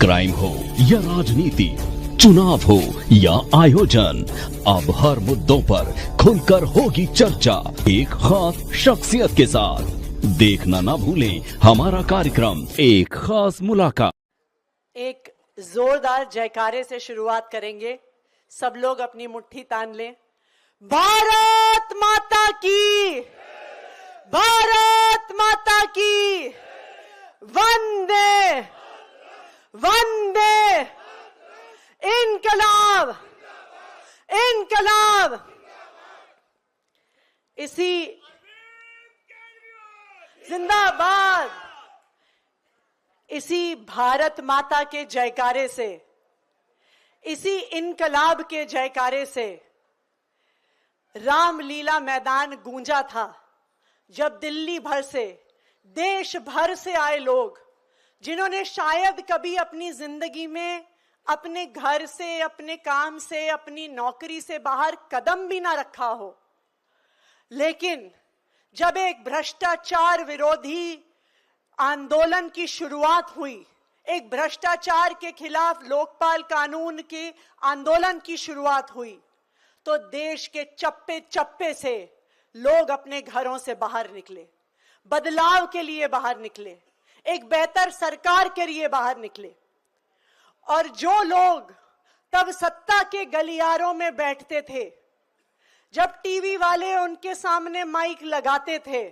Crime हो या राजनीति, चुनाव हो या आयोजन, अब हर मुद्दों पर खुलकर होगी चर्चा एक खास शख्सियत के साथ। देखना ना भूलें हमारा कार्यक्रम एक खास मुलाकात। एक जोरदार जयकारे से शुरुआत करेंगे। सब लोग अपनी मुट्ठी तान लें। भारत माता की, भारत माता की, वंदे वंदे, इनकलाब इनकलाब। इसी जिंदाबाद, इसी भारत माता के जयकारे से, इसी इनकलाब के जयकारे से रामलीला मैदान गूंजा था, जब दिल्ली भर से, देश भर से आए लोग, जिन्होंने शायद कभी अपनी जिंदगी में अपने घर से, अपने काम से, अपनी नौकरी से बाहर कदम भी ना रखा हो, लेकिन जब एक भ्रष्टाचार विरोधी आंदोलन की शुरुआत हुई, एक भ्रष्टाचार के खिलाफ लोकपाल कानून के आंदोलन की शुरुआत हुई, तो देश के चप्पे चप्पे से लोग अपने घरों से बाहर निकले, बदलाव के लिए बाहर निकले, एक बेहतर सरकार के लिए बाहर निकले। और जो लोग तब सत्ता के गलियारों में बैठते थे, जब टीवी वाले उनके सामने माइक लगाते थे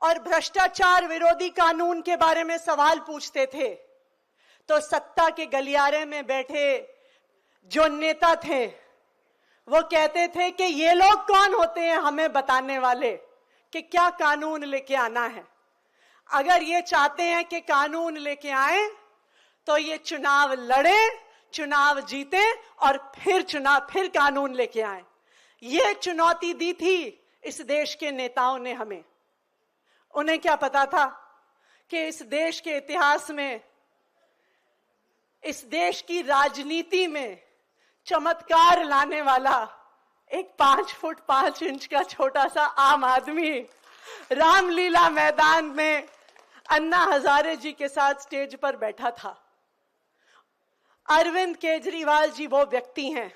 और भ्रष्टाचार विरोधी कानून के बारे में सवाल पूछते थे, तो सत्ता के गलियारे में बैठे जो नेता थे वो कहते थे कि ये लोग कौन होते हैं हमें बताने वाले कि क्या कानून लेके आना है। अगर ये चाहते हैं कि कानून लेके आए तो ये चुनाव लड़े, चुनाव जीते और फिर कानून लेके आए। ये चुनौती दी थी इस देश के नेताओं ने हमें। उन्हें क्या पता था कि इस देश के इतिहास में, इस देश की राजनीति में चमत्कार लाने वाला एक 5 फुट 5 इंच का छोटा सा आम आदमी रामलीला मैदान में अन्ना हजारे जी के साथ स्टेज पर बैठा था। अरविंद केजरीवाल जी वो व्यक्ति हैं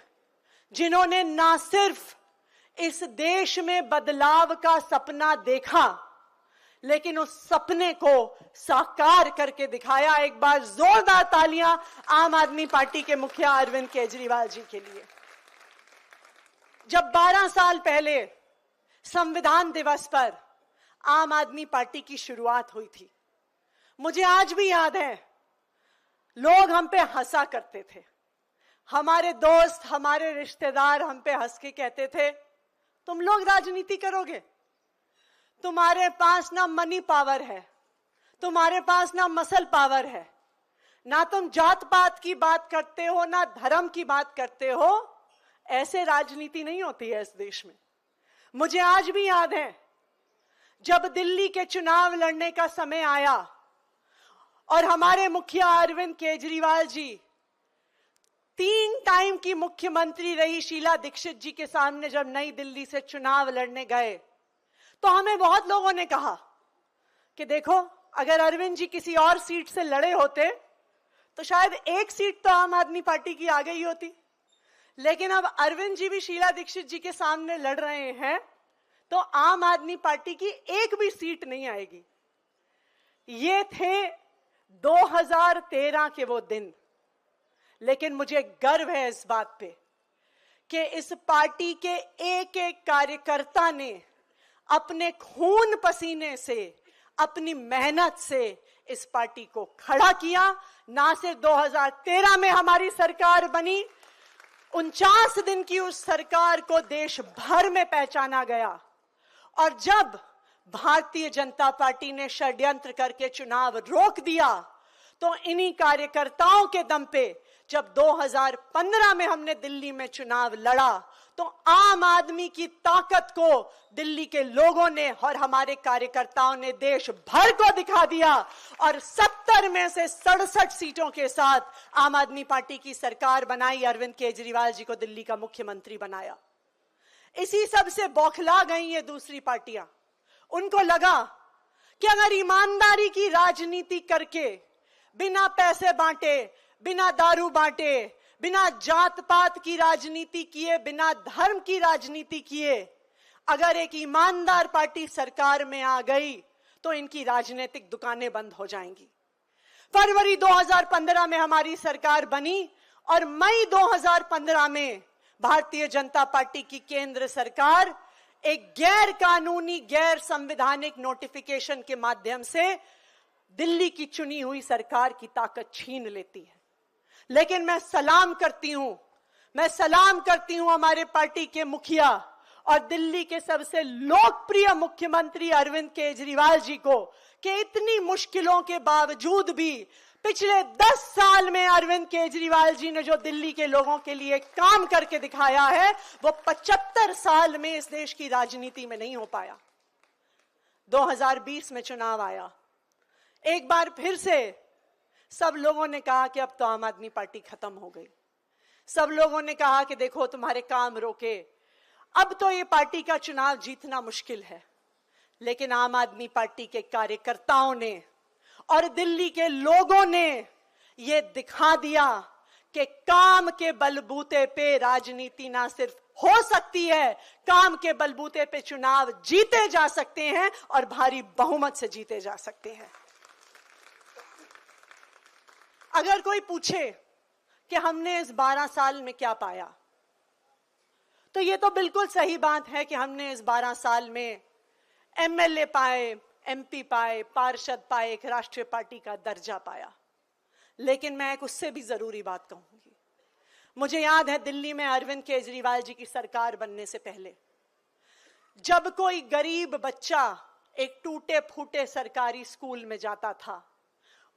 जिन्होंने ना सिर्फ इस देश में बदलाव का सपना देखा, लेकिन उस सपने को साकार करके दिखाया। एक बार जोरदार तालियां आम आदमी पार्टी के मुखिया अरविंद केजरीवाल जी के लिए। जब 12 साल पहले संविधान दिवस पर आम आदमी पार्टी की शुरुआत हुई थी, मुझे आज भी याद है, लोग हम पे हंसा करते थे। हमारे दोस्त, हमारे रिश्तेदार हम पे हंस के कहते थे, तुम लोग राजनीति करोगे, तुम्हारे पास ना मनी पावर है, तुम्हारे पास ना मसल पावर है, ना तुम जात पात की बात करते हो, ना धर्म की बात करते हो। ऐसे राजनीति नहीं होती है इस देश में। मुझे आज भी याद है, जब दिल्ली के चुनाव लड़ने का समय आया और हमारे मुखिया अरविंद केजरीवाल जी 3 टाइम की मुख्यमंत्री रही शीला दीक्षित जी के सामने जब नई दिल्ली से चुनाव लड़ने गए, तो हमें बहुत लोगों ने कहा कि देखो, अगर अरविंद जी किसी और सीट से लड़े होते तो शायद 1 सीट तो आम आदमी पार्टी की आ गई होती, लेकिन अब अरविंद जी भी शीला दीक्षित जी के सामने लड़ रहे हैं तो आम आदमी पार्टी की 1 भी सीट नहीं आएगी। ये थे 2013 के वो दिन। लेकिन मुझे गर्व है इस बात पे कि इस पार्टी के एक एक कार्यकर्ता ने अपने खून पसीने से, अपनी मेहनत से इस पार्टी को खड़ा किया। ना सिर्फ 2013 में हमारी सरकार बनी, 49 दिन की उस सरकार को देश भर में पहचाना गया। और जब भारतीय जनता पार्टी ने षड्यंत्र करके चुनाव रोक दिया, तो इन्हीं कार्यकर्ताओं के दम पे जब 2015 में हमने दिल्ली में चुनाव लड़ा, तो आम आदमी की ताकत को दिल्ली के लोगों ने और हमारे कार्यकर्ताओं ने देश भर को दिखा दिया और 70 में से 67 सीटों के साथ आम आदमी पार्टी की सरकार बनाई। अरविंद केजरीवाल जी को दिल्ली का मुख्यमंत्री बनाया। इसी सब से बौखला गई ये दूसरी पार्टियां। उनको लगा कि अगर ईमानदारी की राजनीति करके बिना पैसे बांटे, बिना दारू बांटे, बिना जात पात की राजनीति किए, बिना धर्म की राजनीति किए अगर एक ईमानदार पार्टी सरकार में आ गई तो इनकी राजनीतिक दुकानें बंद हो जाएंगी। फरवरी 2015 में हमारी सरकार बनी और मई 2015 में भारतीय जनता पार्टी की केंद्र सरकार एक गैर कानूनी, गैर संवैधानिक नोटिफिकेशन के माध्यम से दिल्ली की चुनी हुई सरकार की ताकत छीन लेती है। लेकिन मैं सलाम करती हूं हमारे पार्टी के मुखिया और दिल्ली के सबसे लोकप्रिय मुख्यमंत्री अरविंद केजरीवाल जी को कि इतनी मुश्किलों के बावजूद भी पिछले 10 साल में अरविंद केजरीवाल जी ने जो दिल्ली के लोगों के लिए काम करके दिखाया है वो 75 साल में इस देश की राजनीति में नहीं हो पाया। 2020 में चुनाव आया, एक बार फिर से सब लोगों ने कहा कि अब तो आम आदमी पार्टी खत्म हो गई। सब लोगों ने कहा कि देखो तुम्हारे काम रोके, अब तो ये पार्टी का चुनाव जीतना मुश्किल है। लेकिन आम आदमी पार्टी के कार्यकर्ताओं ने और दिल्ली के लोगों ने ये दिखा दिया कि काम के बलबूते पे राजनीति ना सिर्फ हो सकती है, काम के बलबूते पे चुनाव जीते जा सकते हैं और भारी बहुमत से जीते जा सकते हैं। अगर कोई पूछे कि हमने इस 12 साल में क्या पाया, तो ये तो बिल्कुल सही बात है कि हमने इस 12 साल में एमएलए पाए, एमपी पाए, पार्षद पाए, एक राष्ट्रीय पार्टी का दर्जा पाया। लेकिन मैं एक उससे भी जरूरी बात कहूंगी। मुझे याद है दिल्ली में अरविंद केजरीवाल जी की सरकार बनने से पहले जब कोई गरीब बच्चा एक टूटे फूटे सरकारी स्कूल में जाता था,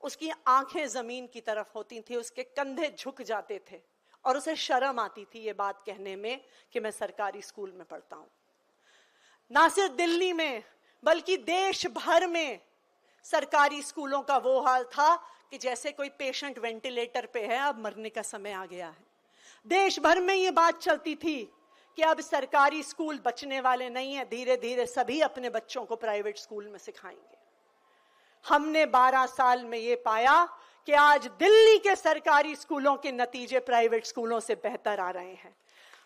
उसकी आंखें जमीन की तरफ होती थी, उसके कंधे झुक जाते थे और उसे शर्म आती थी ये बात कहने में कि मैं सरकारी स्कूल में पढ़ता हूं। ना सिर्फ दिल्ली में बल्कि देश भर में सरकारी स्कूलों का वो हाल था कि जैसे कोई पेशेंट वेंटिलेटर पे है, अब मरने का समय आ गया है। देश भर में ये बात चलती थी कि अब सरकारी स्कूल बचने वाले नहीं है, धीरे धीरे सभी अपने बच्चों को प्राइवेट स्कूल में सिखाएंगे। हमने 12 साल में ये पाया कि आज दिल्ली के सरकारी स्कूलों के नतीजे प्राइवेट स्कूलों से बेहतर आ रहे हैं।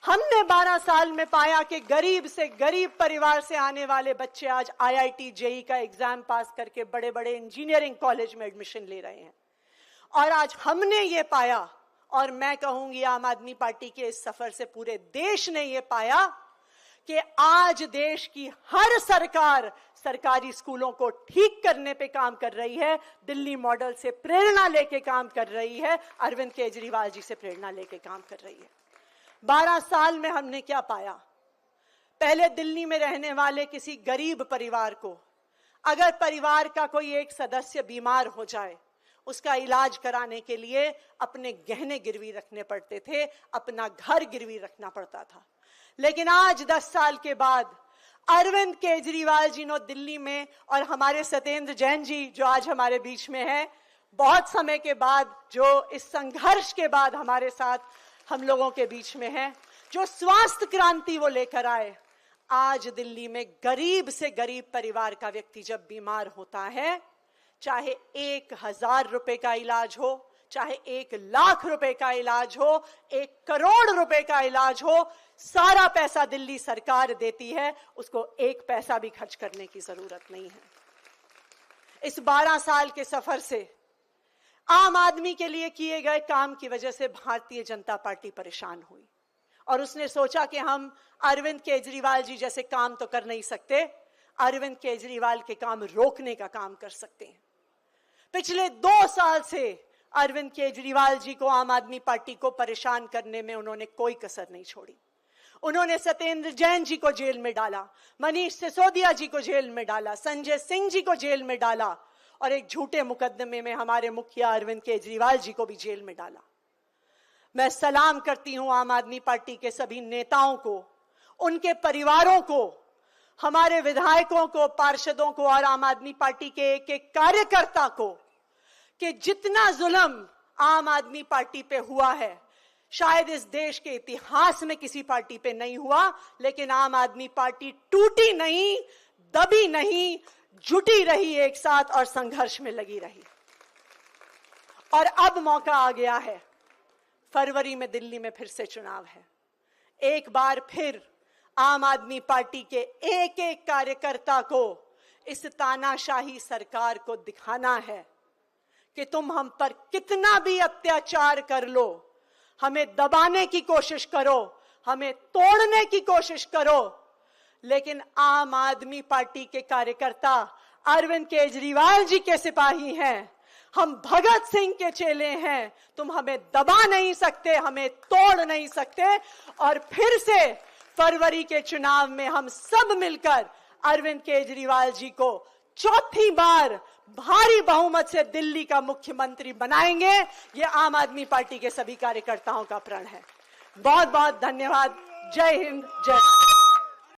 हमने 12 साल में पाया कि गरीब से गरीब परिवार से आने वाले बच्चे आज आईआईटी, जेईई का एग्जाम पास करके बड़े बड़े इंजीनियरिंग कॉलेज में एडमिशन ले रहे हैं। और आज हमने ये पाया, और मैं कहूंगी आम आदमी पार्टी के इस सफर से पूरे देश ने ये पाया कि आज देश की हर सरकार सरकारी स्कूलों को ठीक करने पे काम कर रही है, दिल्ली मॉडल से प्रेरणा लेके काम कर रही है, अरविंद केजरीवाल जी से प्रेरणा लेके काम कर रही है। 12 साल में हमने क्या पाया? पहले दिल्ली में रहने वाले किसी गरीब परिवार को अगर परिवार का कोई एक सदस्य बीमार हो जाए, उसका इलाज कराने के लिए अपने गहने गिरवी रखने पड़ते थे, अपना घर गिरवी रखना पड़ता था। लेकिन आज 10 साल के बाद अरविंद केजरीवाल जी ने दिल्ली में, और हमारे सत्येंद्र जैन जी जो आज हमारे बीच में है, बहुत समय के बाद, जो इस संघर्ष के बाद हमारे साथ हम लोगों के बीच में है, जो स्वास्थ्य क्रांति वो लेकर आए। आज दिल्ली में गरीब से गरीब परिवार का व्यक्ति जब बीमार होता है, चाहे 1000 रुपए का इलाज हो, चाहे 1 लाख रुपए का इलाज हो, 1 करोड़ रुपए का इलाज हो, सारा पैसा दिल्ली सरकार देती है, उसको 1 पैसा भी खर्च करने की जरूरत नहीं है। इस 12 साल के सफर से आम आदमी के लिए किए गए काम की वजह से भारतीय जनता पार्टी परेशान हुई और उसने सोचा कि हम अरविंद केजरीवाल जी जैसे काम तो कर नहीं सकते, अरविंद केजरीवाल के काम रोकने का काम कर सकते हैं। पिछले 2 साल से अरविंद केजरीवाल जी को, आम आदमी पार्टी को परेशान करने में उन्होंने कोई कसर नहीं छोड़ी। उन्होंने सत्येंद्र जैन जी को जेल में डाला, मनीष सिसोदिया जी को जेल में डाला, संजय सिंह जी को जेल में डाला और एक झूठे मुकदमे में हमारे मुखिया अरविंद केजरीवाल जी को भी जेल में डाला। मैं सलाम करती हूं आम आदमी पार्टी के सभी नेताओं को, उनके परिवारों को, हमारे विधायकों को, पार्षदों को और आम आदमी पार्टी के एक एक कार्यकर्ता को कि जितना जुल्म आम आदमी पार्टी पे हुआ है शायद इस देश के इतिहास में किसी पार्टी पे नहीं हुआ, लेकिन आम आदमी पार्टी टूटी नहीं, दबी नहीं, जुटी रही एक साथ और संघर्ष में लगी रही। और अब मौका आ गया है। फरवरी में दिल्ली में फिर से चुनाव है। एक बार फिर आम आदमी पार्टी के एक एक कार्यकर्ता को इस तानाशाही सरकार को दिखाना है कि तुम हम पर कितना भी अत्याचार कर लो, हमें दबाने की कोशिश करो, हमें तोड़ने की कोशिश करो, लेकिन आम आदमी पार्टी के कार्यकर्ता अरविंद केजरीवाल जी के सिपाही हैं, हम भगत सिंह के चेले हैं। तुम हमें दबा नहीं सकते, हमें तोड़ नहीं सकते। और फिर से फरवरी के चुनाव में हम सब मिलकर अरविंद केजरीवाल जी को चौथी बार भारी बहुमत से दिल्ली का मुख्यमंत्री बनाएंगे। ये आम आदमी पार्टी के सभी कार्यकर्ताओं का प्रण है। बहुत बहुत धन्यवाद। जय हिंद, जय भारत।